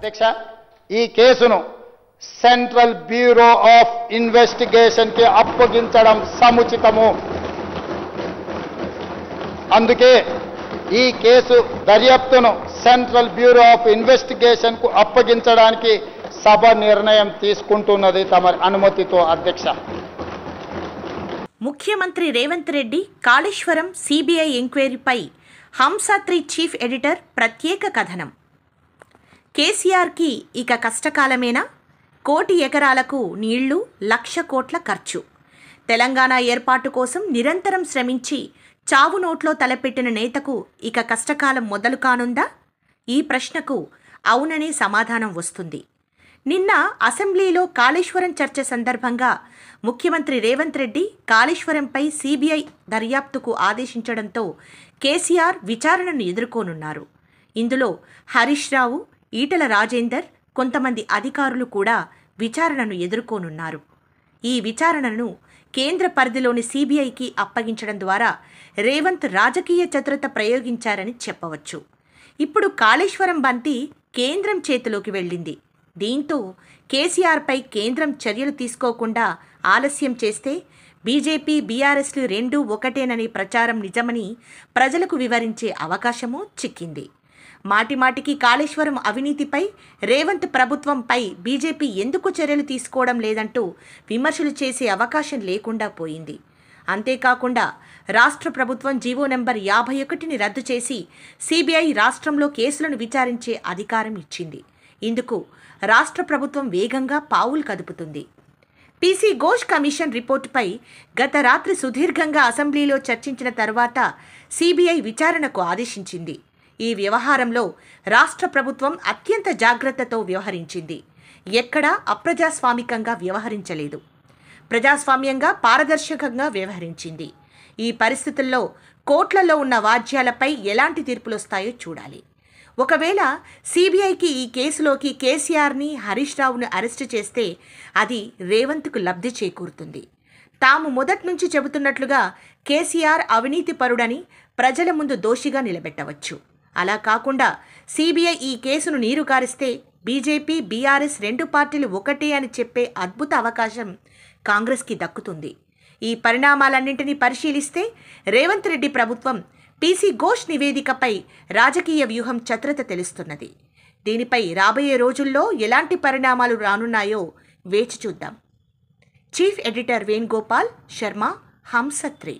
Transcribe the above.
అధ్యక్ష, ఈ కేసును సెంట్రల్ బ్యూరో ఆఫ్ ఇన్వెస్టిగేషన్ కి అప్పగించడం సముచితము. అందుకే ఈ కేసు దర్యాప్తును సెంట్రల్ బ్యూరో ఆఫ్ ఇన్వెస్టిగేషన్ కు అప్పగించడానికి సభ నిర్ణయం తీసుకుంటున్నది తమ అనుమతితో అధ్యక్ష. ముఖ్యమంత్రి రేవంత్ రెడ్డి కాళేశ్వరం సిబిఐ ఎంక్వైరీపై హంస3 చీఫ్ ఎడిటర్ ప్రత్యేక కథనం. కేసీఆర్కి ఇక కష్టకాలమేనా? 1 కోటి ఎకరాలకు నీళ్లు, 1,00,000 కోట్ల ఖర్చు. తెలంగాణ ఏర్పాటు కోసం నిరంతరం శ్రమించి చావు నోట్లో తలపెట్టిన నేతకు ఇక కష్టకాలం మొదలు కానుందా? ఈ ప్రశ్నకు అవుననే సమాధానం వస్తుంది. నిన్న అసెంబ్లీలో కాళేశ్వరం చర్చ సందర్భంగా ముఖ్యమంత్రి రేవంత్ రెడ్డి కాళేశ్వరంపై సిబిఐ దర్యాప్తుకు ఆదేశించడంతో కేసీఆర్ విచారణను ఎదుర్కోనున్నారు. ఇందులో హరీష్ రావు, ఈటల రాజేందర్, కొంతమంది అధికారులు కూడా విచారణను ఎదుర్కోనున్నారు. ఈ విచారణను కేంద్ర పరిధిలోని సిబిఐకి అప్పగించడం ద్వారా రేవంత్ రాజకీయ చతురత ప్రయోగించారని చెప్పవచ్చు. ఇప్పుడు కాళేశ్వరం బంతి కేంద్రం చేతిలోకి వెళ్ళింది. దీంతో కేసీఆర్పై కేంద్రం చర్యలు తీసుకోకుండా ఆలస్యం చేస్తే బీజేపీ, బీఆర్ఎస్లు రెండూ ఒకటేననే ప్రచారం నిజమని ప్రజలకు వివరించే అవకాశమూ చిక్కింది. మాటిమాటికి కాళేశ్వరం అవినీతిపై, రేవంత్ ప్రభుత్వంపై బీజేపీ ఎందుకు చర్యలు తీసుకోవడం లేదంటూ విమర్శలు చేసే అవకాశం లేకుండా పోయింది. అంతేకాకుండా రాష్ట్ర ప్రభుత్వం జీవో నెంబర్ 51ని రద్దు చేసి సిబిఐ రాష్ట్రంలో కేసులను విచారించే అధికారం ఇచ్చింది. ఇందుకు రాష్ట్ర ప్రభుత్వం వేగంగా పావులు కదుపుతుంది. పీసీ ఘోష్ కమిషన్ రిపోర్టుపై గత రాత్రి సుదీర్ఘంగా అసెంబ్లీలో చర్చించిన తర్వాత సిబిఐ విచారణకు ఆదేశించింది. ఈ వ్యవహారంలో రాష్ట్ర ప్రభుత్వం అత్యంత జాగ్రత్తతో వ్యవహరించింది. ఎక్కడా అప్రజాస్వామికంగా వ్యవహరించలేదు. ప్రజాస్వామ్యంగా, పారదర్శకంగా వ్యవహరించింది. ఈ పరిస్థితుల్లో కోట్లలో ఉన్న వాద్యాలపై ఎలాంటి తీర్పులొస్తాయో చూడాలి. ఒకవేళ సిబిఐకి ఈ కేసులోకి కేసీఆర్ని, హరీష్ రావును అరెస్టు చేస్తే అది రేవంత్కు లబ్ధి చేకూరుతుంది. తాము మొదటి నుంచి చెబుతున్నట్లుగా కేసీఆర్ అవినీతిపరుడని ప్రజల ముందు దోషిగా నిలబెట్టవచ్చు. అలా కాకుండా సిబిఐ ఈ కేసును నీరుగారిస్తే బీజేపీ, బీఆర్ఎస్ రెండు పార్టీలు ఒకటే అని చెప్పే అద్భుత అవకాశం కాంగ్రెస్కి దక్కుతుంది. ఈ పరిణామాలన్నింటినీ పరిశీలిస్తే రేవంత్ రెడ్డి ప్రభుత్వం పీసీ ఘోష్ నివేదికపై రాజకీయ వ్యూహం చతురత తెలుస్తున్నది. దీనిపై రాబోయే రోజుల్లో ఎలాంటి పరిణామాలు రానున్నాయో వేచి చూద్దాం. Chief editor Venugopal Sharma, హంస3.